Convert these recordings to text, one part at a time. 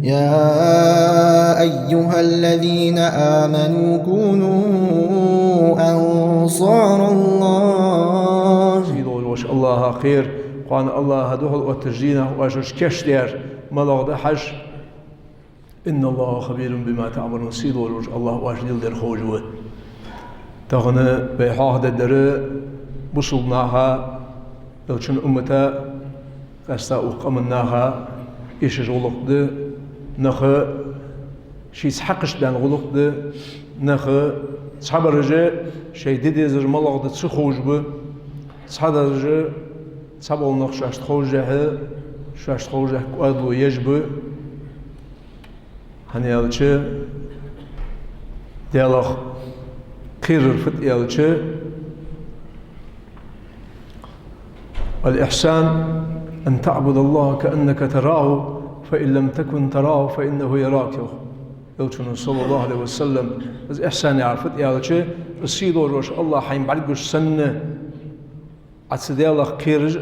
يا أيها الذين آمنوا كونوا أنصار الله. وش الله خير قان الله دخل وترجينا وش كشتير ملغ حج إن الله خبير بما تعملون. سيدول وش الله واش ديل خوجوه تغنى بحاجة در بصلناها لكن أمتا قستا وقمناها إيش غلقد نخ شيء حقش بان غلقد نخ صحاب الرجاء شيء ديدي زر ملغ تسخوج به صحاب الرجاء صحاب النخ شاش تخوجه شاش تخوجه قادلو يجب هنيالچه ديالخ قير فت يالچه الإحسان أن تعبد الله كأنك تراه فإن لم تكن تراه فإنه يراك. يلچون صلى الله عليه وسلم از إحسان يعرفت يالچه السيدور وش الله حين بعدش سنة عتسديالخ قيرج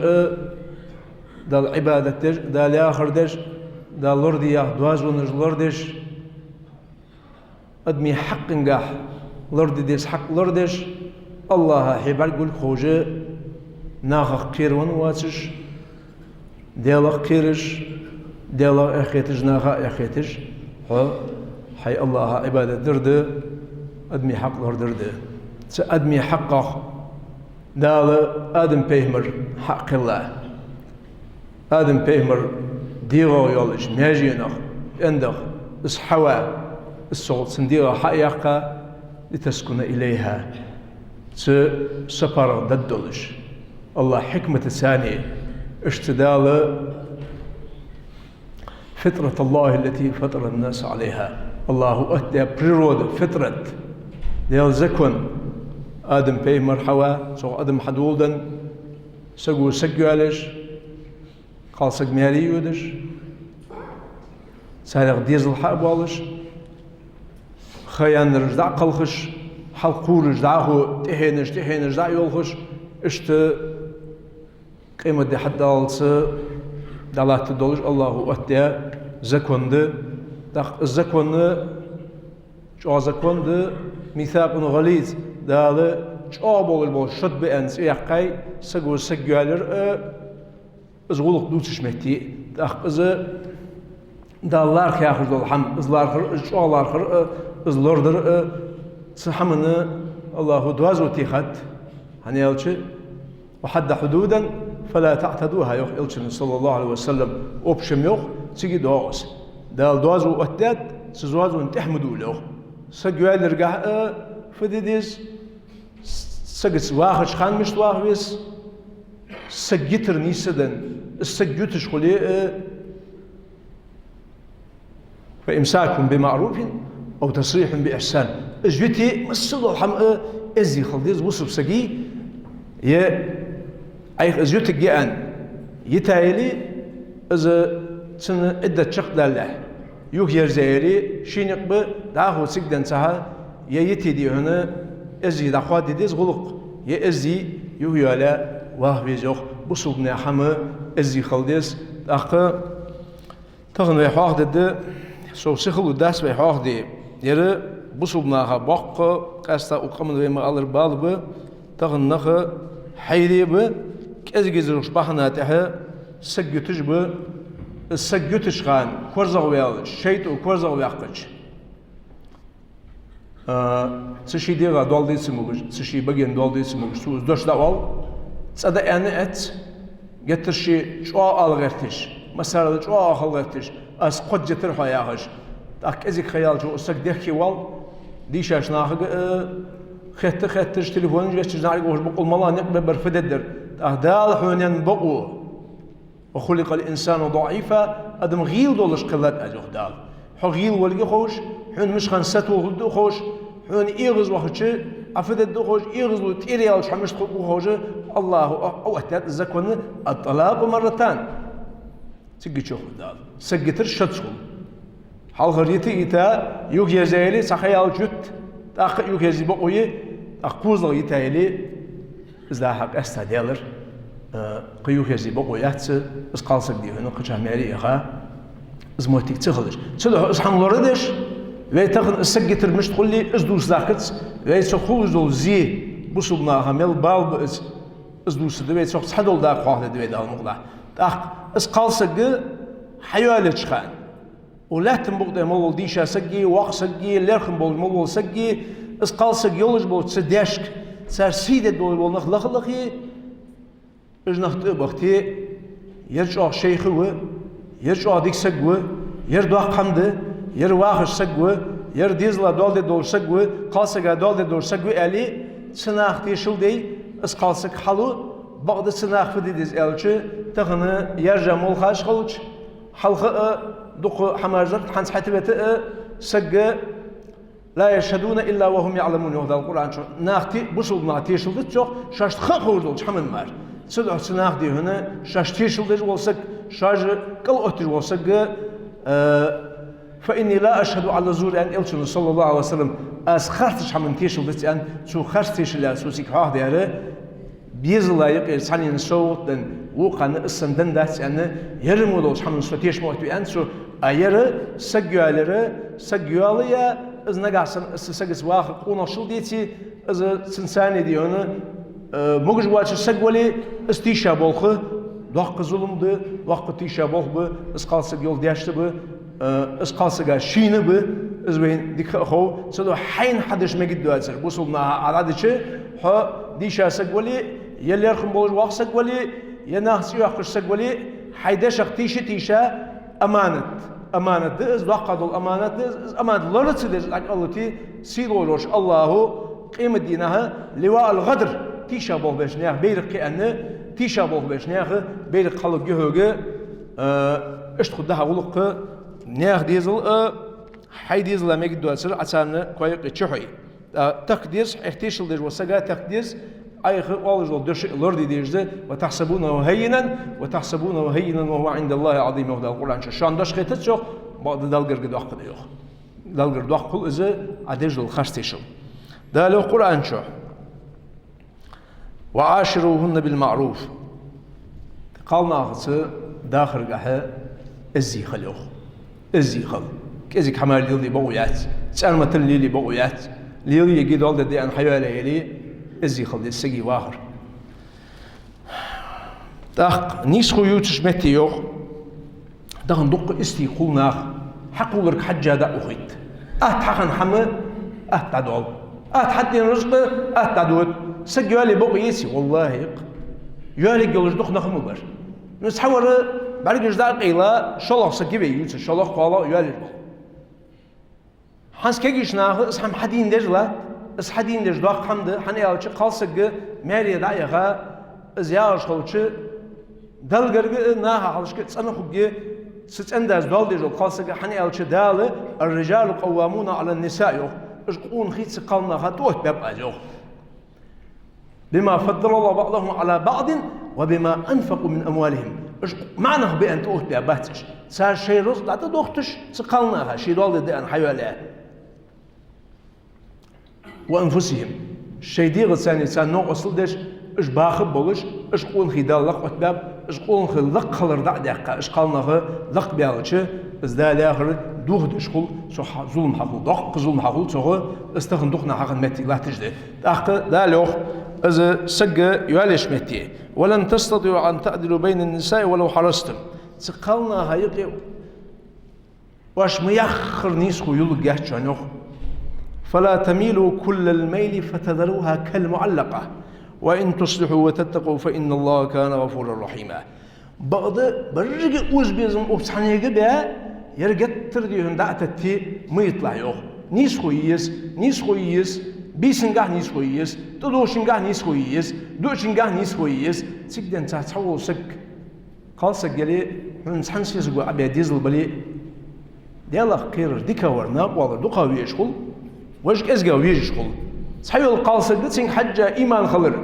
دال عبادتش دال آخر دش دال لرديا دوازونج لردش أدمي حق نجاح لرد ديس حق لردش الله حبر قول خوجة ناخ قيرون واتش ديالخ قيرش ديالخ أخيتش ناخ أخيتش حي الله عبادة درد أدمي حق لرد أدمي حقه دال آدم بيهمر حق الله آدم بيهمر ديغو يولش ماجينخ عندك اسحوا الصوت سنديغا حقيقة لتسكن إليها سفر ضدلش الله حكمة ثانية اشتدال فطرة الله التي فطر الناس عليها. الله أهدى بريرود فطرة ديال زكون آدم بيهمر حوا سو آدم حدولدن سقو سقوالش قال سق مالي يودش سارق ديزل حق والش خيان رجع قلخش حلقور رجعه تهينش دع يولخش اشت قيمة دي حد دالس دالات دولش الله أتى زكوند دق الزكوند شو زكوند ميثاق غليظ دال شو بول شد بأنس يحكي سقو سقوالر ازغلق دوتش مهتي دق دالlar kıyafet ol ham izlar çoğalar izlardır sıhamını Allahu duaz utihat hani yalçı ve hadda hududan fela ta'taduha yok yalçı sallallahu aleyhi ve sellem opşem yok sigi duaz dal duaz utat siz duaz untahmudu له سجوال رجع فديدز سجس واحد خان مش واحد سجيتر نيسدن السجوت شغلي فإمساك بمعروف أو تصريح بإحسان. أجوتي مسلو حمق أزي خلديز وصف سجي يا أي أجوتك جان يتايلي إذا سنة إدة شق دالله يوك يرزايلي شينك ب داخل سجدن سها يا يتدي هنا أزي دخوات ديز غلق يا أزي يوك يلا وهبيز يوك بصوبنا حمق أزي خلديز داخل تغنى واحد ده سو سخلو داس به هاخدي يرى بصوبناها باق قاستا وقمن ويما alır balbı تغنخ حيدي ب كازجزرش بحنا تها سجتش ب السجتش خان كورزا ويال شيت وكورزا وياقش سشي ديغا دولدي سموج سشي بجن دولدي سموج سو دوش داول صدا يعني ات getirşi çoğa alğırtış mesela çoğa alğırtış as qod getir hayağış tak ezik hayal jo usak dehki wal dişaş nahı xettir telefonun geçir nari goş bu olmalı ne bir fededir ahdal hunen bu ve khuliqa al insanu da'ifa adam ghil doluş qillat ajdal hu ghil walgi xoş hun mish khansat wudu xoş hun iğiz waxçı afedet xoş iğiz lu tiriyal şamış xoş Allahu أوتت زكون الطلاق مرتان سجى شو دال سجتر شتشول حال غريتي إتا يوك يزايلي سخيال جت تأخ يوك يزي بقوي أقوز يتايلي إذا حق أستديلر قيوك يزي بقوي أحس بس قال سجدي هنا قشة مالي إخا زموتك تخلش تلو اسحم لوردش ويتخن السجت المشتغلي ازدوس ذاكت ويتخلص دول زي بوصلنا هميل بال ازدوس دويت سوق صحدول دا قاعده دويت المقلا تاخ اسقالسق حيوالة شخان ولا تنبغ مول ديشا سقي واق سقي لرخم بول مول سقي اسقالسق يولج بول تسداشك صار سيده دول بول نخلخلخي اجنخ تبختي يرجع شيخ هو يرجع ديك سقوه يردوا حمده يرواخش سقوه يرديزلا دول سقوه قالسق دول سقوه الي سناختي شلدي اسقالسق حلو بعد سناخ فديدز الچ تغنى يرجع مول خاش خلچ حلقه دق حمازت حنس حتبت سق لا يشهدون الا وهم يعلمون هذا القران شو ناختي بوصل ناختي شلدت شو شاش خخوردل حمن مار سدع سناختي هنا شاش تيشلدج ولسق شاج كل اوتر ولسق فاني لا اشهد على زور ان الرسول صلى الله عليه وسلم اسخرتش حمن تيشلدت ان سو خرتش لا سو سيك ها ديره بيزلا يقير سانين صوت دن وقن اسن دن داس ان يرمودوش حمن سوتيش موت ان سو ايره سجياليا از نغاسن سسجس واخ قونشل ديتي از سنساني ديونه مغج واچ سگولي استيشا بولخ دوق زولمدو وقت تيشا بولخ اسقالسگ يول دياشتي ب اسقالسگا شينه ب از وين ديك خو سدو حين حدش مگد دواتر بوصلنا علادچه ها ديشا سگولي يلرخم بولج واخ سگولي يناس ياخش سگولي حيدش تيشا أمانة دز وقد الأمانة دز أمانة لرت دز أقلتي سيلولوش الله قيمة دينها لواء الغدر تيشابه بشنيخ بيرق أنه تيشابه بشنيخ بيرق خلق جهوجة اشتخد ده ولق نيخ ديزل حي ديزل لما يجدو أسر عشان كويق تشحي تقدير احتيشل دز وسجا تقدير أي خالص درش لردي ديجده وتحسبونه هينا وهو عند الله عظيم وهذا القرآن شان داش خيتت شو بعد دالجر قد أخذ يوخ دالجر دو أخذ إذا عديج الخرستيشل ده له القرآن شو وعاشروهن بالمعروف قالنا أخذ داخل جها إزي خليوخ إزي خل كذي حمار ليلي بقويات سأل متن ليلي بقويات ليلي يجي والد دي أن حيوان ليلي إزي خلدي السجي واخر داق نيس خويوتش متيوخ داق ندق استي قولناخ حقولك حجة دا أخيت حقن حمى تعدول حدين رزق تعدود سجي والي بقيسي والله يالي جلج دق نخمو بر نسحور بعد جزء قيلا شلخ سجي بيوتش شلخ قالا يالي حنس كيجيش ناخ اسحم حدين دجلا اس حدين دج دوق حمد حني alçı qalsıgı meriye dayağa ziyarış qalçı dalgırgı naha halışkı sana xubgi sıçandaz dal dej qalsıgı حني alçı dalı الرجال قوامون على النساء yok اشقون خيت قالنا خطوت باب yok بما فضل الله بعضهم على بعض وبما انفقوا من اموالهم معنى بان توت باباتش صار شيء رز لا دوختش قالنا شي دال دي ان حيوله وأنفسهم الشيء دي غساني سان نوع أصل دش إش باخب بولش إش قون خدال لق أتباب إش قون خلق خلر دقة إش قالنا لق بيالش إز ده الآخر دوه دش قول سو ظلم حقول دق ظلم حقول سو استخن دقنا حقن متي لا تجده دق ده لوح إز سج يعلش متي ولن تستطيعوا أن تعدلوا بين النساء ولو حرصتم سقالنا هيقي واش ميخر نيسخو يلق جاتش عنوخ فلا تميلوا كل الميل فتذروها كالمعلقة وإن تصلحوا وتتقوا فإن الله كان غفورا رحيما بعض برجع أوز بيزم أبصحني جبها يرجع ترديهم دعتتي ما يطلع يوخ نيس خويس بيسنجاه نيس خويس تدوشنجاه نيس خويس دوشنجاه نيس خويس سجدن تحول سك قال سجلي من سحنس يسقوا أبي ديزل بلي ديالله خير ديكور ناقوال دقة ويشغل واش ازغا ويجي شغل صحيح القالص دتين حجه ايمان خلر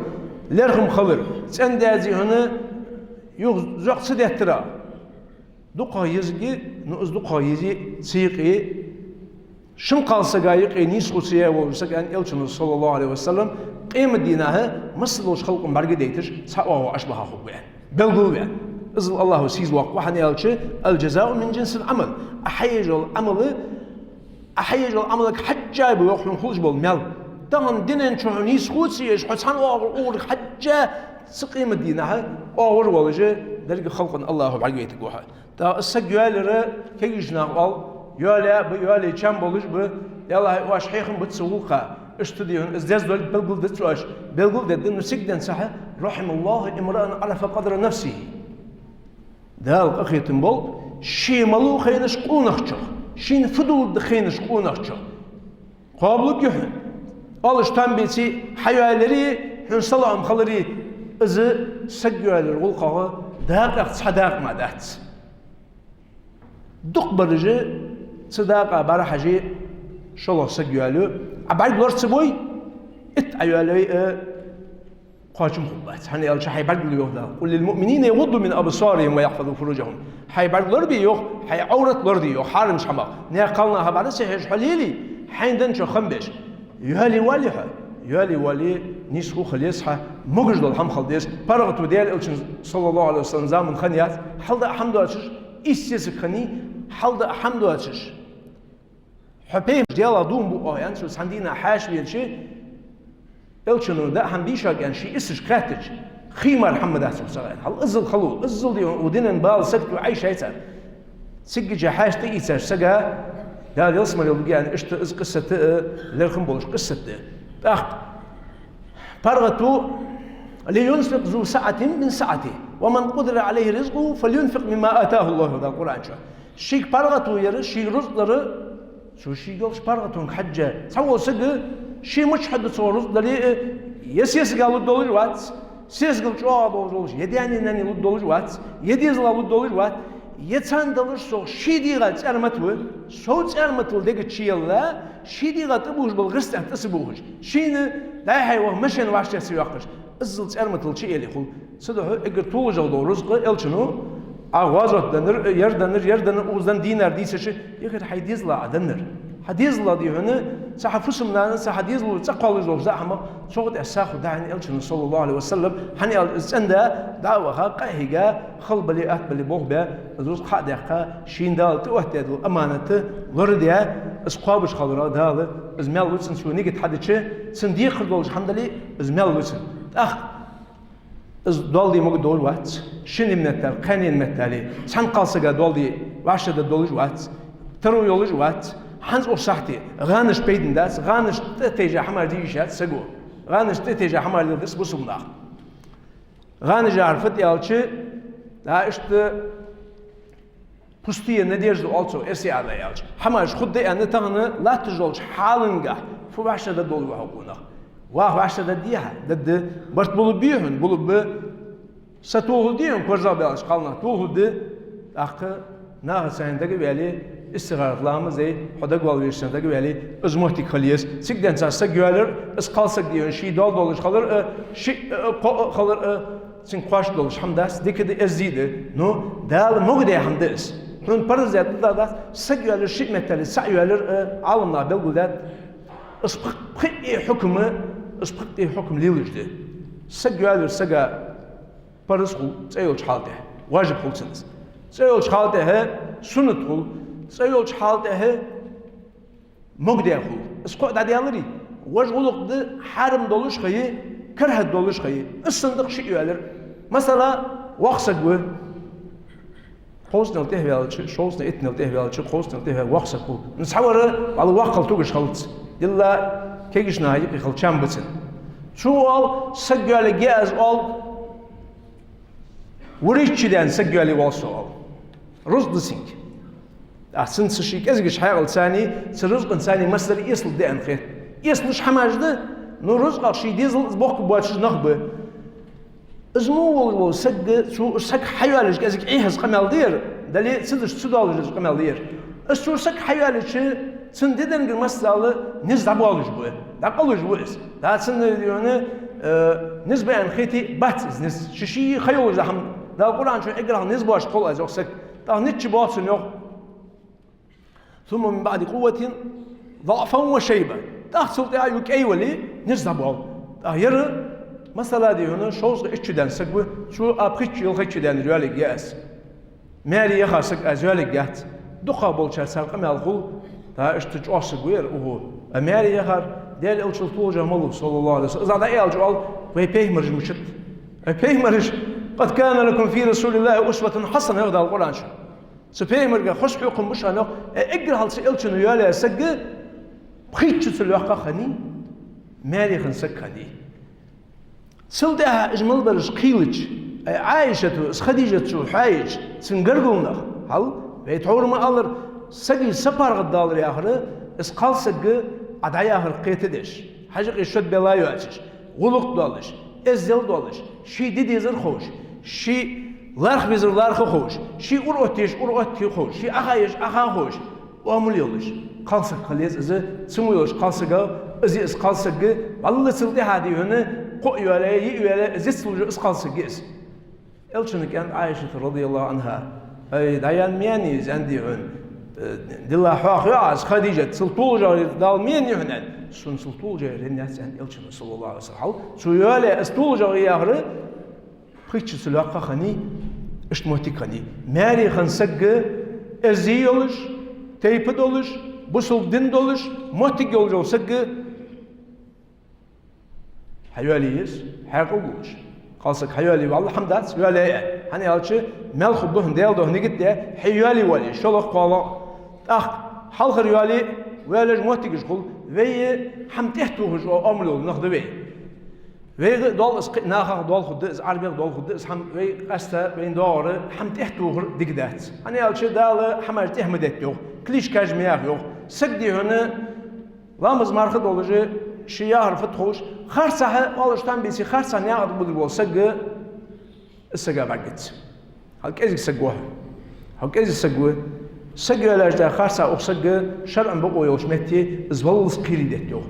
لرهم خلر سندازي هنا يوزق سدترا دقا يزغي نوز دقا يزي سيقي شن قالص غايق نيس خوسيا وسك ان الشن صلى الله عليه وسلم قيم دينها مسلوش خلق برغ ديتش ساو اشبه خو بلغو ازل الله سيز وق وحني يالش الجزاء من جنس العمل أحيج العمل حجة بيوخ من خلج بالمال دهن دينن شونيس خوتسيش حسن أور حجة سقيم الدينها أور والجه درج خلق الله بعجيت جوها تا السجوال كيش نقول يالا كم بولش ب يلا واش حيخم بتسوقها اشتديون ازداز دول بلغل دتواش بلغل ددن سجدن صح رحم الله امرأ عرف قدر نفسه دال أخي تنبول شي ملو خينش قونخشة شين فضول دخينش قونخشة قابل جهن alış tambisi hayalleri hünsalam xalları ızı següeler ulqağı daqaq sadaq madat duq barıcı sadaqa barahaji şolah següelü abay blorçboy it ayalay قاچم خوبات hani alçı haybar biliyor da kul lil mu'minine yaguddu min absarihim ve yahfazu furujahum haybarlar diyor hay avratlar diyor harim şama ne qalna habara sehij halili hinden şu 5 يهالي والي نيسخو خليصها مجرد الحم خلديس برغت وديال الشن صلى الله عليه وسلم زمن خنيات حلد حمد واتش إسيس خني حلد حمد واتش حبيب ديال دوم بو آيان سو سندينا حاش بيلشي الشنو ده هم بيشا كان شيء إسش خاتج خيمر محمد أسمع سغين هل إزل خلو إزل دي ودين بال سكت وعيش هيتر سجى جحاش تيسر سجى ده يسمى يلقي يعني إيش تأز قصة للخم بولش قصة أخ برغتو لينفق ذو سعة من سعته ومن قدر عليه رزقه فلينفق مما آتاه الله هذا القرآن شو شيك برغتو يرى شي رزق شو شي قالش برغتو حجة سووا سجى شي مش حد صور رزق دلي يس قالوا الدولار وات سيس قال شو أبو رولش يدياني ناني الدولار وات يديز لا الدولار وات يتسان دلش سو شيدي غات أرمتول صوت أرمتول ديك تشيلا شيدي غات أبوش بالغست تسبوش شين لا هاي ومشين واش تسيوقش أزلت أرمتول شيء اللي يقول صدق إجر توجه دو رزق إلشنو أغوازات دنر يردنر أوزن دينار ديسش يقدر حيديزلا عدنر حديزلا دي هنا سحفسم لنا سحديزلو تقول زوج زحمة صوت أساخ دعني إلشنو صلى الله عليه وسلم حني السندا دعوة قاهجة خلب لي أهب لي بوهبة الرزق حدقة شين دال توهتدو أمانة ورديا اسقابش خضرا دال إزمال لوسن شو نيجي تحدث صنديق خدوش الحمد لله إزمال لوسن أخ دولدي مقد دول وات شين منتال قانين متالي سان قالسجا دولدي واشد دولج وات ترو يولج وات حنز أصحتي غانش بيدن داس غانش تتجا حمار ديشات سجو غانش تتجا حمار ديس بسمنا غانش عرفت يالشي لا إشت بستيه نديرز also إسي على يالش حمارش خد أن تغنى لا تجولش حالنجا فواشد دول وهقونا واشد ديها دد برت بولو بيهن بولو ب ستوه ديهم كرجا بيالش قالنا توه د أخ ناقص عندك بيالي استغرقلامız زي حدا قال ويشتندك بيالي أزمتي خليس سكدن ساسا جوالر اسقالسك ديون شي دال دولش خلر شي خلر سين قاش دولش حمداس ديكد ازيد نو دال مقدي حمداس هون برزات دا سجوالر شي متل سعيوالر عالمنا بلغداد اسبقي حكم ليلجد سجوالر سجا برزقو تسيوش حالته واجب خلصنس تسيوش حالته سنت خل سيولش حالته مقدر اسقط داديالري وجهولق ده حرم دولش خي كره دولش خي الصندوق شيء يالر مثلا وقسق و قوسنا تهوالش شوسنا اتنا تهوالش قوسنا تهوال وقسق نصور على وقل توغش خلص يلا كيجش نهاية خلصام بتسن شو all سجل جاز all وريتشدان سجل والسو رصد سينك أحسن شيء كذا حاجة ثاني سرزق ثاني مثلا يصل ده أنخير يصلش حماش ده نرزق شيء ديزل بوق بواتش نخبة أزمو سج شو سج حيوانش كذا إيه قمال دير ده ليه سدش سدالش قمال دير الشو سج حيوانش سنددن مثلا نزد بالوش بوه ده بالوش بوس ده سند يعني نسبة أنخيتي بات نس شيء خيول زهم ده القرآن شو إقرأ نسبة أش قول أزوج سك ده نتش باتس نيو ثم من بعد قوة ضعفا وشيبة تحصل تعيك أي ولي نزدبوا تهير مثلا دي هنا شوز إتشدان سقوا شو أبخش يلخشدان ريالي جاس ماري يخاسق أزوالي جات دخا بولشار سالقة مالقول تا اشتج أسقوير وهو ماري يخار ديال أوصل طول جماله صلى الله عليه وسلم إذا دا إيال جوال ويبيه مرج مشت ويبيه مرج قد كان لكم في رسول الله أسوة حسنة هذا القرآن شو سبيه مرجع خش حكم مش أنا أجر هالسئل شنو يالي سقى بخيتش سلوقة خني ماري خنسك خني سلدها إجمال برج قيلج عايشة خديجة حايج سنقرقلنا هل بيتعور ما ألر سقي سبار غدال يا آخر إسقال سقى عدايا آخر قيتدش حاجة قيشت بلا يعيش غلق دالش إزدل دالش شي ديدي زر خوش شي لارخ بيزر لارخ خوش شي أرؤتيش خوش شي أخايش أخا خوش وأمل يولش قالسق خليز إذا سمو يولش قالسقا إذا إسقالسقا والله سلدي هادي هنا قوي ولا يولا زيسلج إسقالسقا إس إلشنك أن عائشة رضي الله عنها أي دايان ميانيز عندي هن دلا حاخ يعز خديجة سلطول جاري دال مياني هنا سن سلطول جاري الناس عند إلشن صلى الله عليه وسلم سو يولا استول جاري ياهر بخيتش سلوقا خني اشتموتي خني ماري خنسقا إزي يولش تيب دولش بوصل دين دولش موتي يولجو سقا حيواليس حيقول دولش خالصك حيوالي والله حمدات يوالي هني هالشي ملخ الدهن ديال دهن نجد حيوالي والي شلخ قالا أخ حلخ يوالي ويالج موتي يشغل وي حمتهتو هجو أملو نخدوي وي دول ناخ دول خدس عربي دول خدس حم وي أستا بين دور حمتهتو دقدات هني هالشي دال حماجت أحمدت يو كليش كاجمياخ يو سقدي هنا رامز مارخد ولجي شيار فتحوش خرسها والشتان بيسي خرسها نياقد بدل سقى السقى بعقت هالك إزك سقوها هالك إزك سقوه سقى لاجدا خرسها أو سقى شرعا بقوا يوشمتي إزوال سقيري ديتيو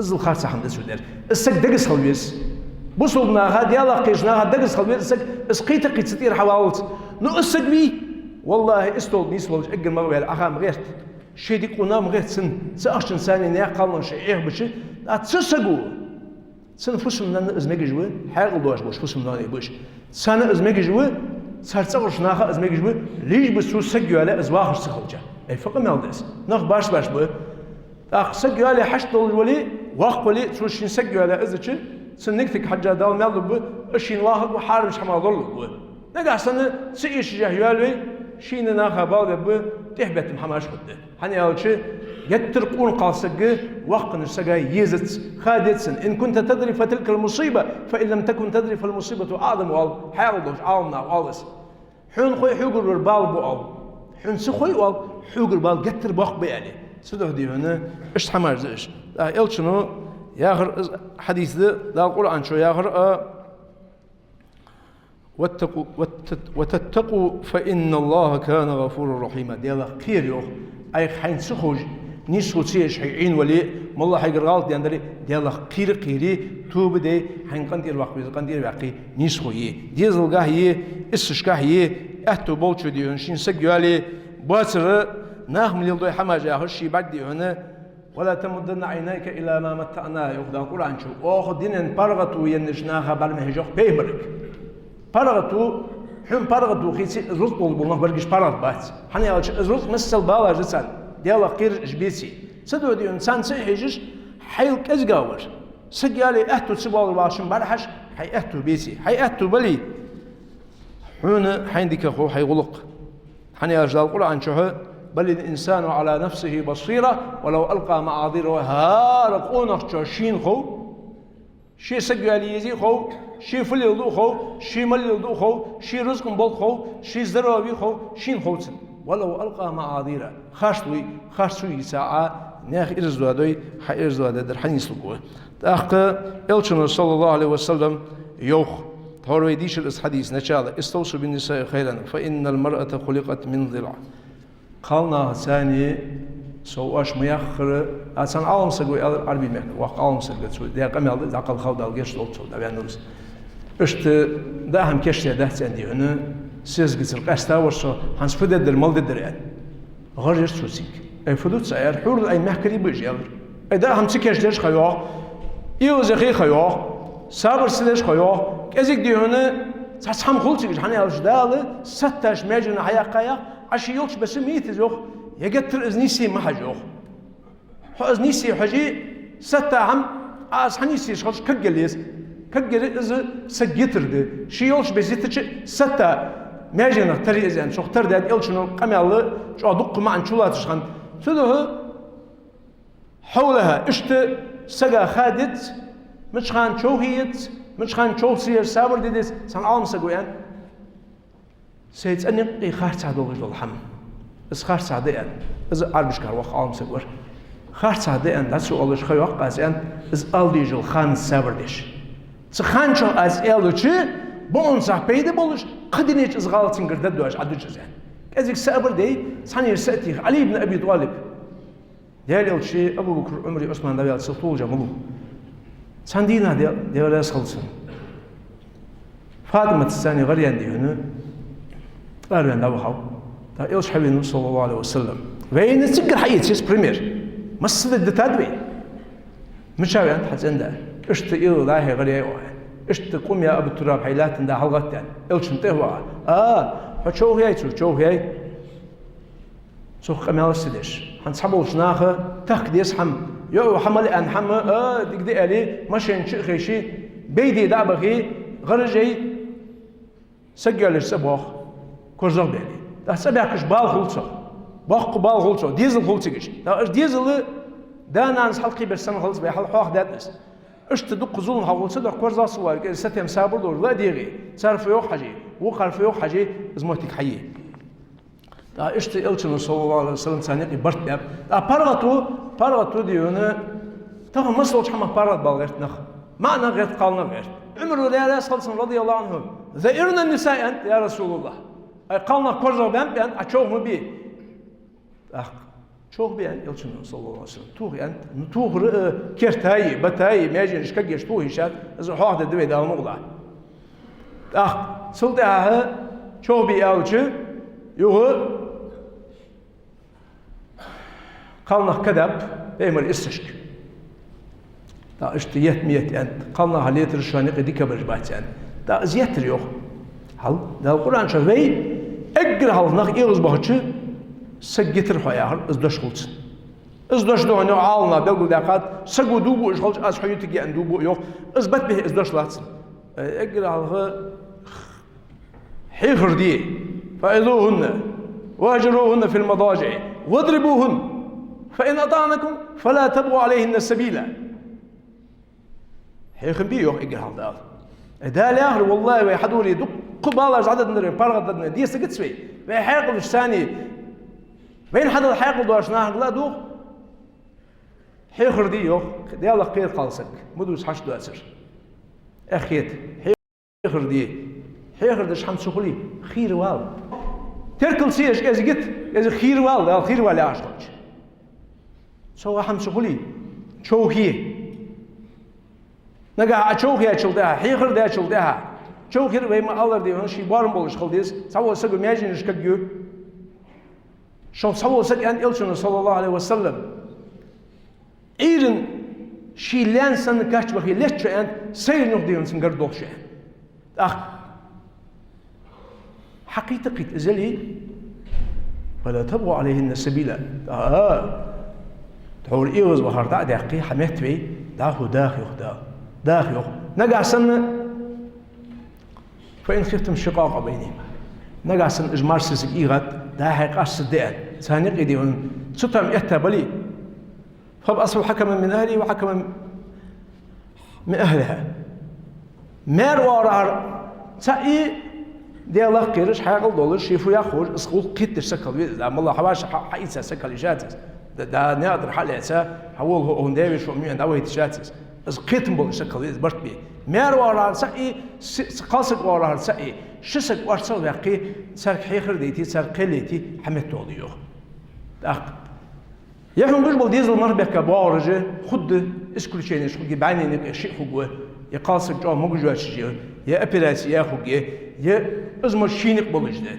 إزل خرسها حمد سودر السق دقس خلويس بوصلنا هاد يلا قيشنا هاد دقس خلويس السق اسقيت قيت ستير حوالت نو السقوي والله استول نيسولج اجل مغوي الاخام غيرت شي دي قنام غيرت سن ساشن ثاني نيا قالن شي بشي اتسسقو سن فسمنا ازمك جوي حاغل دوش بوش فسمنا بوش سنه ازمك جوي سرصغش ناخ ازمك جوي ليش بسو سقيو على ازواخ سخلجا اي فقم يالدس ناخ باش بو اخ سقيو على حشت الولي واخ ولي تروشين سقيو على ازچ سنكتك حاجه دال مالب اشين الله وحارب شما ضل نقع سنه سيش جهيالوي شين ناخ بالب تهبت محماش خد هني اول شيء يترقون قاصق وقت السجاي يزت خادتسن ان كنت تدري فتلك المصيبه فان لم تكن تدري فالمصيبه اعظم وال حاولش عاونا والس حون خوي حوقر بالبال بو حون سخوي وال حوقر بال قتر بوق بيالي سدو دي هنا اش حماجش الشنو ياخر حديث ده القران شو ياخر وتتقوا فإن الله كان غفورا رحيما ديالا خير يوخ أي حين سخوج نيسو تسيش حين ولي مالله حيقر غالط دياندري ديالا خيري توب دي حين قندير وقت بيز قندير وقت نيسو ديزل قاهي اسش قاهي اهتو بولشو ديون شين سقيالي باسر ناخ مليل دوي حماجة هرشي بعد ديونه ولا تمدن عينيك إلى ما متعنا يقول القرآن شو أخذ دين بارغتو ينشناها برمهجوخ بيمرك بارغتو حين بارغتو خيسي زلط بالله برجش بارغت بات حني على زلط مسل بالا جسان ديالا قير جبيسي سدو دي إنسان سيحيجش حيل كزجاور سجالي أهتو سبال الواشم برحش حي أهتو بيسي حي أهتو بلي حين حين ديك أخو حي غلق حني على القرآن شو بل الإنسان على نفسه بصيرة ولو ألقى معاذيره هارقون شين خو شي سجالي يزي خو شي فل يلدو خو شي مل يلدو خو شي رزق بول خو شي زراوي خو شين خوتن ولو ألقى معاذيره خاشوي ساعة ناخ إرزوادوي حإرزواد در حنيس لقوه تأخ إلشن صلى الله عليه وسلم يوخ تهروي ديش الحديث نشاء استوصوا بالنساء خيرا فإن المرأة خلقت من ضلع قالنا ثاني سواش مياخر أصلا عالم سجوا عربي مك وق عالم سجوا ده قام يالد عقل خود الجيش لوتو ده بينورس إشت ده هم كشتة ده عندي هنا سيز قصر قاستا ورشة هنس فدد در مال در يعني غير يشتوسيك أي فدود سعر حور أي محكري بيجي أي ده هم سكش درش خيار يوزخي خيار صبر سلش خيو كذيك ديونه سام خلصيش هني الجدال ستاش ماجن حياقيا عشي يوكش بس ميت زوخ يقتر ازنيسي ما حجوخ حو ازنيسي حجي ستا هم از هنيسي شخص كجليس كجل سجيتر دي شي يوكش بزيتش ستا ماجن تري ازن شو تر داد يلشنو قميالله شو دق ما انشولاتش خن سدوه حولها اشت سجا خادت مش خان شوهيت مش خان شوسير سابر ديدس سان عالم سجويان سيد أني خارج سعد الله الحم إس خارج سعدين إز عربش كار وق عالم سجور خارج سعدين ده سؤال إيش خير وق أزين إز ألديجل خان سابر ديش سخان شو أز إلوشي بون صح بيد بولش قدنيش إز غلط سنجر دوش عدوش زين كذلك سابر دي ثاني رسالتي علي بن أبي طالب ديال إلشي أبو بكر عمري عثمان دبيل سطول جملو ساندينا ديال خلصن فاطمة الثانية غريان دي هنا قالوا عندها وخاو تا إلش حبيبنا صلى الله عليه وسلم وين تسكر حياتي بريمير مسد التدوي مش عارف حتى عنده اشت إلو لاهي غريان اشت قوم يا أبو التراب حيلات عنده حلقات يعني إلش انتهوا فشو هي شو هي سوق أمال السدش هنسحبوا شناخه تخديس حم يو حمل أن حم ديك دي علي ماشين شيء خيشي بيدي دعبخي غرجي سجل السباخ كرزق بالي ده سبعكش بال خلصه باق بال خلصه ديزل خلصيش ده ديزل ده ناس حلقي بالسنة خلص بيحل حواخ داتس اش تدق زول حولصه ده كرزق سوار ستيم سابر دور لا ديغي صرف يو حاجي وقرف يو حاجي زموتك حي ده اشت إلشن صلى الله عليه وسلم ثاني برت ده بارغتو ديونه تاخذ مسلوش حما بارغت بالغيرت نخ معنى غيرت قالنا غيرت عمر ولا صلصن رضي الله عنهم ذئرنا النساء أنت يا رسول الله قالنا كرزة بأنت أشوف بيه شوف بيه يلشن صلى الله عليه وسلم توه أنت توه كرتاي بتاي ماجن إيش كجيش توه يشات إذا حاضر دوي ده الموضع سلطة شوف بيه يلشن يوه قالنا كذب بيمر إستشك دا اشتيت ميت أنت قالنا هليت رشاني قديك برجبات أنت دا زيت ريوخ هل دا القرآن شوي اقرأ هل نخ إيغز بحث سجيتر حياهر ازدش خلص ازدش دونه عالنا بلغو داقات سجو دوبو اش خلص از حيوتك يعني دوبو يوخ ازبت به ازدش لاتسن اقرأ هل حيخر دي فإذوهن واجروهن في المضاجع واضربوهن فإن أطعنكم فلا تبغوا عليهن السبيل حيخن بيوخ اقرأ هل ده الآخر والله ويحدوا لي دق قبالة عدد من البارغة دي سكتسوي ويحاقل الثاني وين حدا الحاقل دواش ناهر لا دوخ حيخر دي يوخ دي الله قير قالسك مدوس حش دواسر أخيت حيخر دي حيخر دش حمد سخلي خير وال تركل سيش كذا جت كذا خير وال ده خير وال عاشقش سو حمد سخلي شو هي نجا أشوفها أشوفها حيخر ده أشوفها شوخر ويما الله دي هنشي بارم بولش خلديس سووا سجوا مياجنش كجيو شو سووا سج أن إلشنا صلى الله عليه وسلم إيرن شي لان سن كاش بخي ليش أن سير نقديون سنجر دوخش حقيقة إزلي ولا تبغوا عليهن سبيلا تقول إيوز بخار داقي حميتوي داخل نجا سن فإن خفتم شقاق بينهم نجا سن إجمار سيسك إيغات دا حقاش صدقان ثاني قيديون ستم يتبلي فبأصل حكما من أهلي وحكما من أهلها مار وارار تأي دي الله قيرش حاقل دولش يفو ياخوش اسقول قيتش سكال لما الله حواش حقيتها سكال جاتس دا نادر حاليسا حول هو هنداوي شو مين داوي تشاتس از قيتم بول سكال برت بي مار وارار تأي قاسك وارار تأي شسك وارسل يقي سرك حيخر ديتي سرك قليتي حمد توليوه يحن قجبل ديزل مربك بارجه خد اسكل شيء نشخ بعيني نبقى شيء خوجه يقاسك جوا مججوا شيء يا أبيراسي يا خوجه يا أزمة شينك بلجده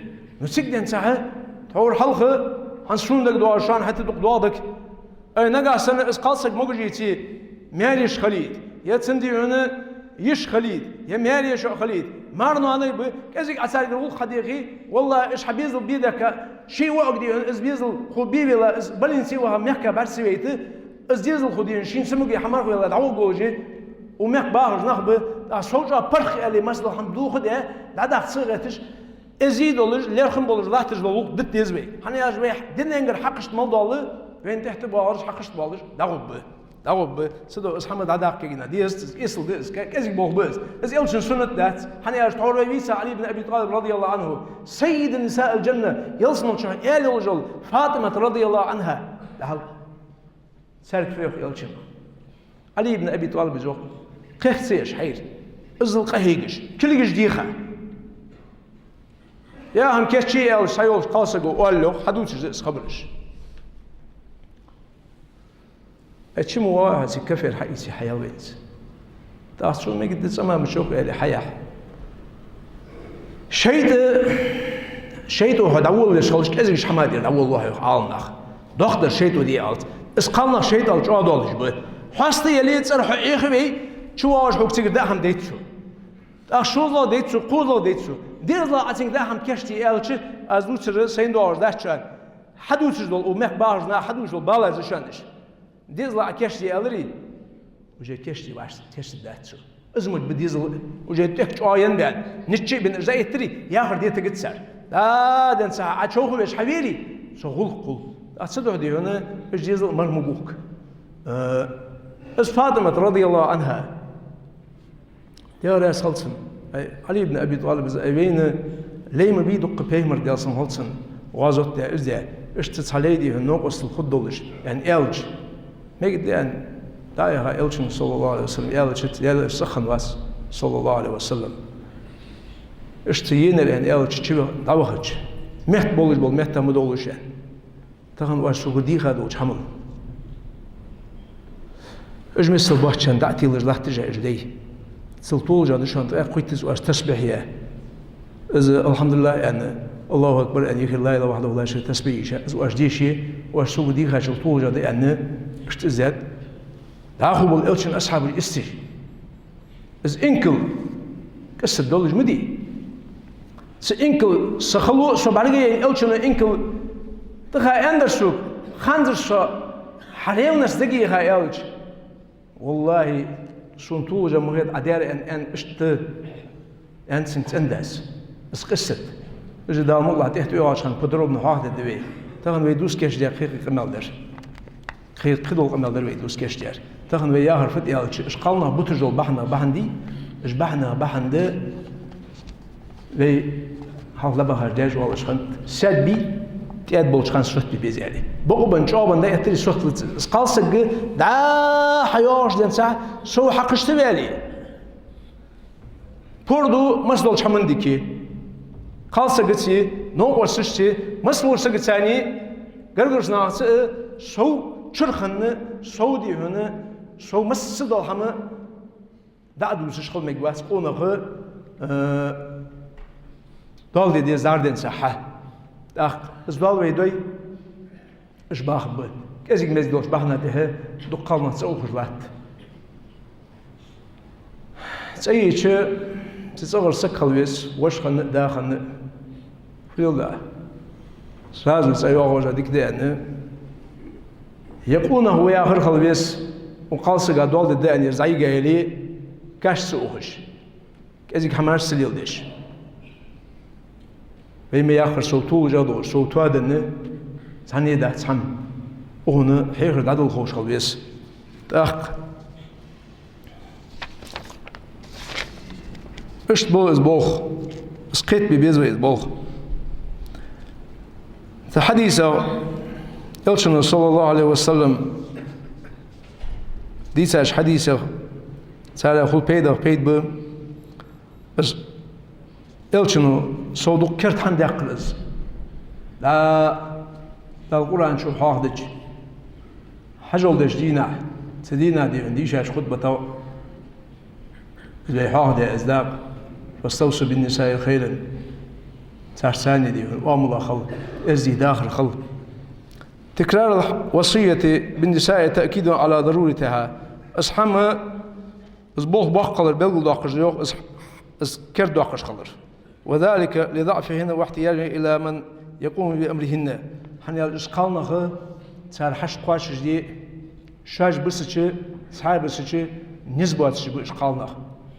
نسيقدن ساعة تور حلقة هنسون لك دوارشان حتى تقدوادك أي نجا سنة اسقاسك مججيتي ماليش خليد يا تندي هنا يش خليد يمهر يشو خليد مارنو أنا يبي كذا أسأل يقول خديقي والله إيش حبيزل بيدك شيء وقدي إز بيزل خبيبي لا إز بلينسي وهم مهك برسويته إز ديزل خدين شين سموجي حمار ولا دعوة جوجي ومهك بارج نخبه أشوجا برخ اللي مثلا حمدو خده ده تصيرتش إزيد ولج ليرخم بولج لا تجلوك دت يزبي هني أجبه دين إنجر حقشت مالدالله وين تحت بارج حقشت بالج دعوة سدوا إسحمد عداك كينا ديست إسل ديس كذي بوغبز إز يلشن سنة ذات هني أشتعور ويسا علي بن أبي طالب رضي الله عنه سيد نساء الجنة يلصن شهر آل الرجل فاطمة رضي الله عنها لهل سارك فيخ يلشن علي بن أبي طالب جو قيخ سيش حير إزل قهيقش كليقش ديخة يا هم كيشي يلش سيوش قاسقو وقالو حدوش جزء خبرش أشي مواها سي كفر حقيسي حيوانات تأصل ما قد تسمى مشوق إلى حياة شيء هو دعوة لشغلش كذا حمادي دعوة الله عالناخ دختر شيء دي قالت اسقلنا شيء قالت شو دالش به حاستي يلي تصرح إخوي شو واش حق تيجي ده هم ديت شو أشوف لا ديت شو قول لا ديت شو دير لا أتين ده هم كشتي قالش أزلوش سين دار ده شان حدوش دول ومك بارجنا حدوش دول بالز شانش ديزل كشتي ألري وجا كشتي واش كشتي داتشو ازمج بديزل وجا تحكي عين بعد نتشي بن زي تري يا فردي تقتسر لا دنسا اشوفه باش حبيري شغل قل اتصدق دي هنا ديزل مرمبوك اس فاطمه رضي الله عنها يا راس خلصن علي بن ابي طالب زين ليما بيدق بيمر دالسن هلسن وازوت ازا اشتتصاليدي هنوقس الخدولش يعني الج ميجد أن دايها إلشن صلى الله عليه وسلم يالش سخن واس صلى الله عليه وسلم اشتيين الآن يالش تشيبه دعوهج مهت بولج بول مهت مدولش يعني تغن واش سوغدي خادوش حمل اجمس البحشان دعتي لجلحت جا اجدي سلطول جا نشان قيتز واش تسبح يا إذا الحمد لله يعني الله أكبر أن يخير لا إله وحده لا شريك تسبيح واش دي شيء واش سوغدي خا سلطول جا يعني اشتزاد داخل بالإلشن أصحاب الاستي إز إنكل كسر دولج مدي سإنكل سخلو سبارجي إلشن إنكل تخا أندرسوك خاندرسو حريل نسدقي خا إلش والله سنتو جمهورية عدالة أن اشت أن سنت أنداس إز قصة إذا دام الله تحت يواش خان بدروب نحاة الدوي تغن ويدوس كاش دقيقة كمال در خير قدول قمال در ويدوس كاش در تغن وياهر فت يالش إش قالنا بترجل بحنا بحندي إش بحنا بحند وي حال لبهر داج والش خان ساد بي تياد بولش خان سوت بي بيزالي بقبن شابن ده يتري سوت قال سج دا حياش دنسا سو حقشت بالي بردو مسدول شمندكي قال سجتي نوقر سشتي مسمور سجتاني قرقرش ناس سو شرخن سودي هنا سو مسدل هما دعدو سشخل مجواس قونه دال دي زاردن صحة اخ زدال ويدوي اش باخب كازيك مزدوش بحنا ده دقالنا تسوق جلات تسيش تصغر سكالويس واش خن داخل فيلا لازم سيوغوج هذيك دي يقولون هو ياخر خلويس وقال سجا دول الدنيا زي جايلي كاش سوخش كازيك حماش سليل ديش بيما ياخر صوتو جادو صوتو هذا ثاني ده ثان وهنا حيخر دادو خوش خلويس تاخ اشت بو از بوخ سقيت ببيزوي از بوخ الحديثة يلشن صلى الله عليه وسلم ديساش حديثة سالة خل بيدا بيد ب بس يلشن صودق كرت حن دقلز لا القرآن شو حاضج حجول دش دينا سدينا دي عنديش خطبة تو زي حاضر ازداب واستوصوا بالنساء خيرا سارساني دي واملا خل ازدي داخل خل تكرار الوصية بالنساء تأكيد على ضرورتها أصحابها إز بوه بقلر بلغ داقش يوق إز كر داقش قلر وذلك لضعفهن واحتياجه إلى من يقوم بأمرهن حني الإشقالنا خ صار حش قاش جدي شاج بسچ صار بسچ نسبات شي بإشقالنا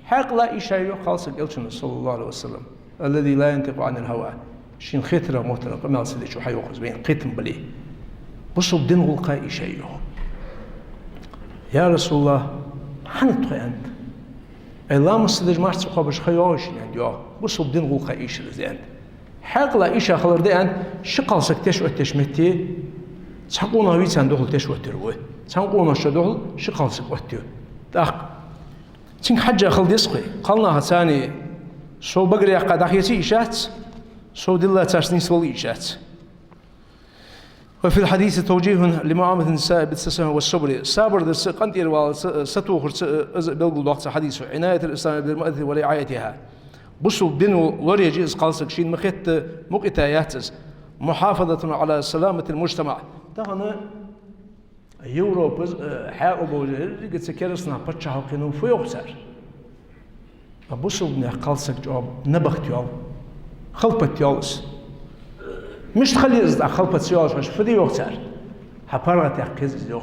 حق لا إشاء خالص قلتنا صلى الله عليه وسلم الذي لا ينطق عن الهوى شين خيترا موترا قمال سيدي شو حيوخز بين قيتم بلي بصوا بدين غلقاء إشاء يا رسول الله حنت أنت الله مصدر ما تسوق بش خياش يعني يا بصوا بدين غلقاء إيش زين حق لا إيش خلر ده أن شقال سكتش وتشمتي تحقونا ويت عندهم تشوتروه تحقونا شدول شقال سكوتيو تأخ تين حاجة خل ديسقي قالنا ثاني شو بقري قد أخيتي إيشات شو دلة تشني سول إيشات وفي الحديث توجيه لمعاملة النساء بالتسامح والصبر صبر ذا قنتير وستو خرج بلغ الوقت حديث عناية الإسلام بالمؤذن ورعايتها بصوا بدينو وريجي قالسك شين مخيت مقتاياتس محافظة على سلامة المجتمع تهنا يوروب حاول بقول قد سكرسنا بتشاه قنون فوق سر بصوا بنا قالسك جواب نبخت يال خلبت يالس مش تخلي إزدا خلبت يالس مش فدي وقت سر هبارة يحكز يوم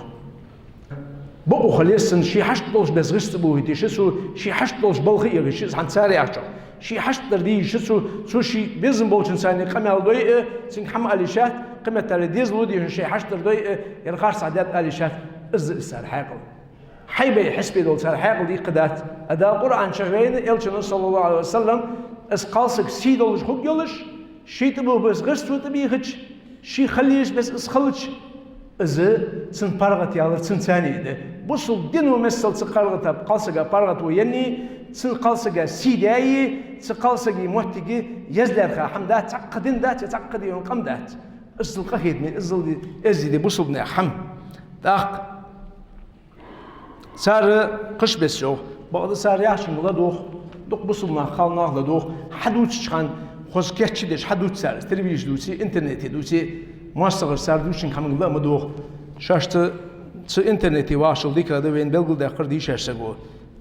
بقو خليسن شي حشت دولش بس غست بو هيتي شسو شي حشت دولش بلغي يغش عن ساري عشان شي حشت دردي شو شي بيزن بولشن ساني قمال دوي سين حم اليشات قمه تاع ديز لودي شي حشت دردي يرخار سعدات اليشات از السار حاقل حيبه حسبي دول سار حاقل دي قدات ادا قران شغين الشن صلى الله عليه وسلم اس قالسك سي دولش خوك يولش شي تبو بس غست وتبيخش شي خليش بس اس خلش از سن بارغت يالر سن ثاني ده بوصل دينو مسل سقارغت قالسك بارغت ويني سن قالسك سيداي سقالسك موتيجي يزلر خا حمدا تعقدين دات تعقدي قم دات ازل قهيد من ازل ازيد بوصل بنا حم داق صار قش بس شو بعض صار ياشن ولا دوق بوصل ما خالنا دوق حدوت شخان خوش كيتشي دش حدوت صار تلفزيون دوسي انترنت دوسي ماستر صار دوشين كمان لا مدوق شاشت انترنتي واشل ديك هذا وين بلغ ده قردي شاشسقو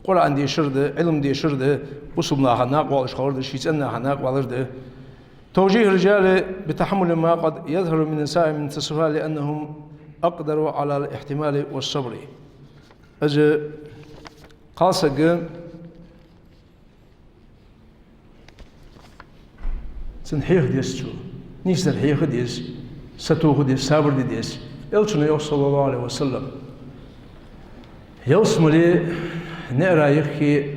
قرآن دي شرده علم دي شرده بصمنا هناك والش خورد شيء أننا هناك والرده توجيه الرجال بتحمل ما قد يظهر من النساء من تصفها لأنهم أقدروا على الاحتمال والصبر أجا قاسق سنحيخ ديس شو نيس الحيخ ديس ستوخ ديس صبر ديس يلشنا صلى الله عليه وسلم يوسم لي نقرا يخي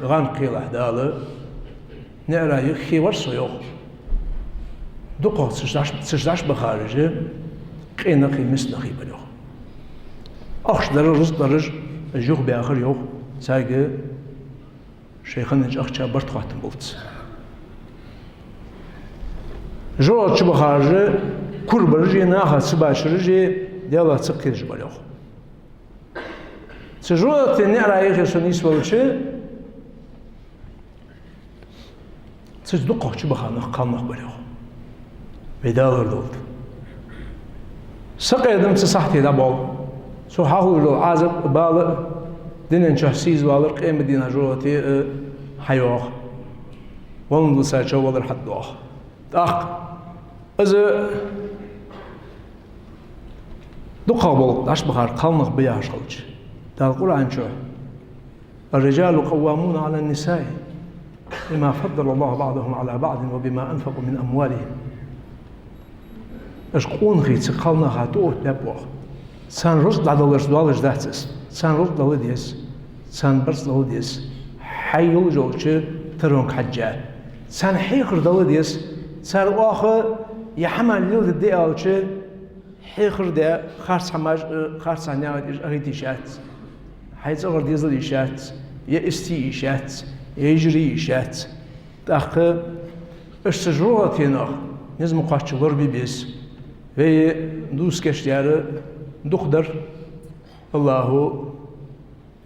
غانقي الأحداث نقرا يخي ورسو يوخ دقة تشداش بخارجه قينا خي مثل خي بلوخ أخش درج الجوخ بآخر يوخ ساقي شيخنا أخشى برت خاتم بوت جو تش بخارجه كل برجي ناخذ سباش رجي ديالله تسقي جبلوخ سجوة نقرا يخي سنيس ولشي تجدقه شبخانه قالنه بلوخ بدار دولت سقي دم تصحتي دبل سو حاول العازب بالغ دين شخصيز بالغ قيم دينا جوتي حيوخ ومن ساچو ولر حدوخ اخ از دقه بول داش بخار قالنه بياش قلج دال القرآن شو الرجال قوامون على النساء بما فضل الله بعضهم على بعض وبما أنفقوا من أموالهم أشقون غي تقالنا هاتوه لبوه سان رزق على الرسول جداتس سان رزق لوديس سان برس لوديس حيول جوش ترونك حجة سان حيخر دولديس سان واخر يحمل ليل الديالش حيخر ده خارس حماج خارس عناوات أريديشات حيث أغر ديزل إيشات يا استي إيشات يجري إيشات تأخذ استجروها تيناخ نزم قاتش غربي بيس في دوس كشتيار دقدر الله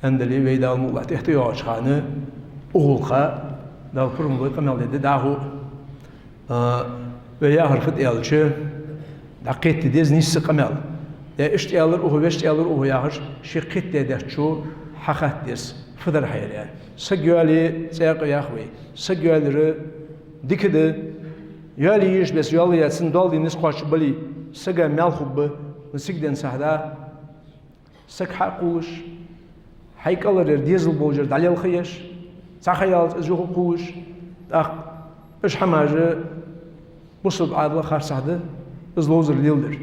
عندلي ويدا المولى تحتياج خانة أغلقا دال فرم بيقى مالدي داهو ويا هرفت إيالشي دقيت ديز نيس قمال ده اشتيالر أوه واشتيالر أوه ياهش شقيت ده شو حقت ديس فدر حيل يعني سجوالي سياق يا أخوي سجوالي دكده يالي يش بس يالي ياتسن دالدي نسقاش بلي سجا مالخب نسجدن سهدا سك حقوش حيكالر ديزل بوجر دليل خيش سخيال زوق قوش أخ إيش حماجة بصب عادل خارج سهدا إزلوزر ليلدر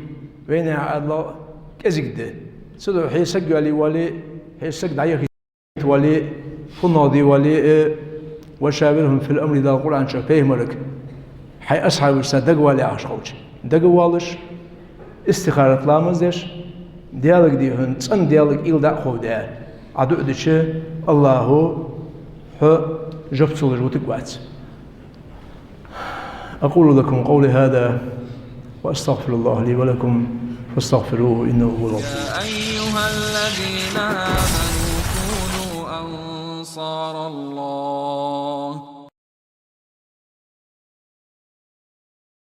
وين عادل كزيكده سدو حي سجوالي ولي حي سج دعيه ولي فنادي ولي وشاورهم في الأمر ذا القرآن شفيه مرك حي أصحاب السادق ولي عشقوش دقوالش استخارة لامزش ديالك دي هن تن ديالك إل دا خودا عدو دش الله هو جبت لجوتك وات أقول لكم قولي هذا وأستغفر الله لي ولكم فاستغفروه إنه هو الغفور. يا أيها الذين آمنوا كونوا أنصار الله